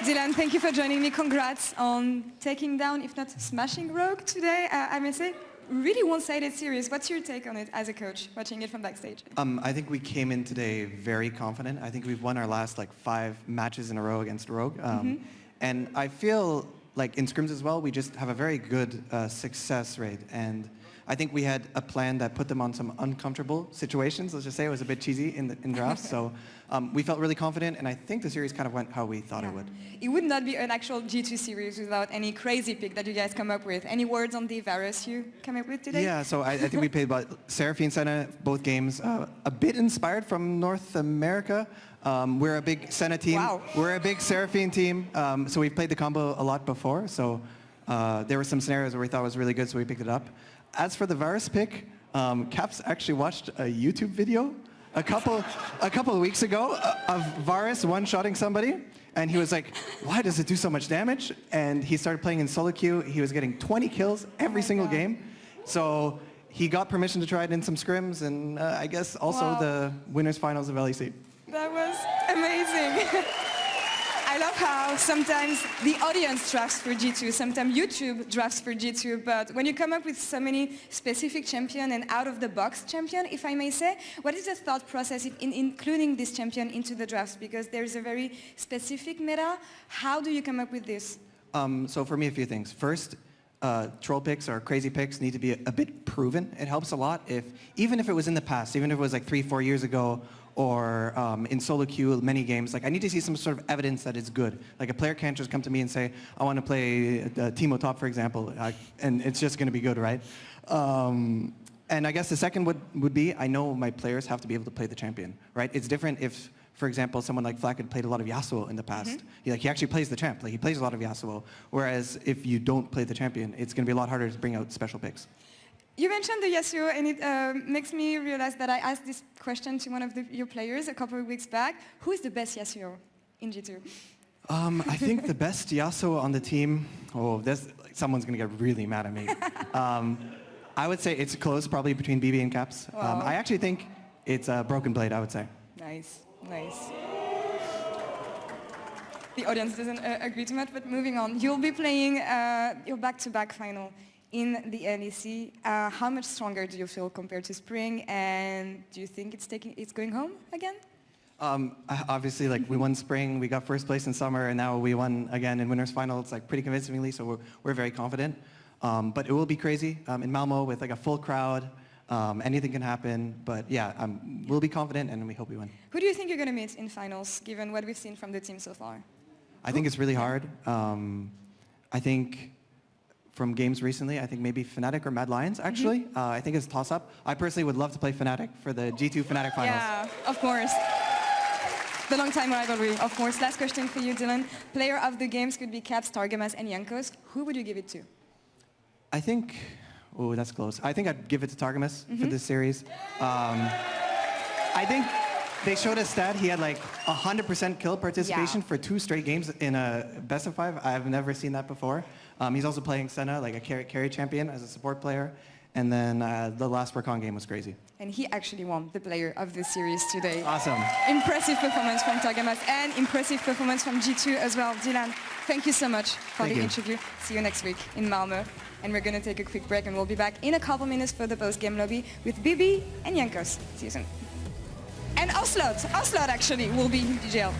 Dylan, thank you for joining me. Congrats on taking down, if not smashing Rogue today. I may say, really one-sided series. What's your take on it as a coach, watching it from backstage? I think we came in today very confident. I think we've won our last 5 matches in a row against Rogue. And I feel like in scrims as well, we just have a very good success rate. And I think we had a plan that put them on some uncomfortable situations. Let's just say it was a bit cheesy in drafts. So we felt really confident, and I think the series kind of went how we thought it would. It would not be an actual G2 series without any crazy pick that you guys come up with. Any words on the Varus you come up with today? Yeah, so I think we played about Seraphine Senna both games. A bit inspired from North America. We're a big Senna team. Wow. We're a big Seraphine team. So we've played the combo a lot before. So there were some scenarios where we thought it was really good, so we picked it up. As for the Varus pick, Caps actually watched a YouTube video a couple of weeks ago of Varus one-shotting somebody, and he was like, why does it do so much damage? And he started playing in solo queue. He was getting 20 kills every single game. So he got permission to try it in some scrims, and I guess also the winners finals of LEC. That was amazing. I love how sometimes the audience drafts for G2, sometimes YouTube drafts for G2, but when you come up with so many specific champion and out-of-the-box champion, if I may say, what is the thought process in including this champion into the drafts? Because there's a very specific meta. How do you come up with this? So for me, a few things. First, troll picks or crazy picks need to be a bit proven. It helps a lot even if it was in the past, even if it was 3-4 years ago, or in solo queue, many games, I need to see some sort of evidence that it's good. Like a player can't just come to me and say, I want to play Teemo Top, for example, and it's just going to be good, right? And I guess the second would be, I know my players have to be able to play the champion, right? It's different if, for example, someone like Flack had played a lot of Yasuo in the past. He actually plays the champ, he plays a lot of Yasuo. Whereas if you don't play the champion, it's going to be a lot harder to bring out special picks. You mentioned the Yasuo, and it makes me realize that I asked this question to one of your players a couple of weeks back. Who is the best Yasuo in G2? I think the best Yasuo on the team, someone's going to get really mad at me. I would say it's close, probably between BB and Caps. I actually think it's Broken Blade, I would say. Nice, nice. The audience doesn't agree too much, but moving on. You'll be playing your back-to-back final in the LEC. How much stronger do you feel compared to spring, and do you think it's going home again? Obviously, we won spring, we got first place in summer, and now we won again in winners finals, pretty convincingly. So we're very confident. But it will be crazy in Malmo with a full crowd. Anything can happen, but yeah, we'll be confident, and we hope we win. Who do you think you're going to meet in finals, given what we've seen from the team so far? I think it's really hard. I think from games recently, I think maybe Fnatic or Mad Lions, actually. I think it's a toss-up. I personally would love to play Fnatic for the G2 Fnatic finals. Yeah, of course. The long-time rivalry, of course. Last question for you, Dylan. Player of the games could be Caps, Targamas, and Jankos. Who would you give it to? I think, that's close. I think I'd give it to Targamas for this series. I think they showed a stat, he had 100% kill participation for 2 straight games in a best of 5. I've never seen that before. He's also playing Senna, a carry champion as a support player. And then the last Recon game was crazy. And he actually won the player of the series today. Awesome. Impressive performance from Targamas and impressive performance from G2 as well. Dylan, thank you so much for the interview. See you next week in Malmo. And we're going to take a quick break, and we'll be back in a couple minutes for the post-game lobby with BB and Jankos. See you soon. And Oslot actually will be in the jail.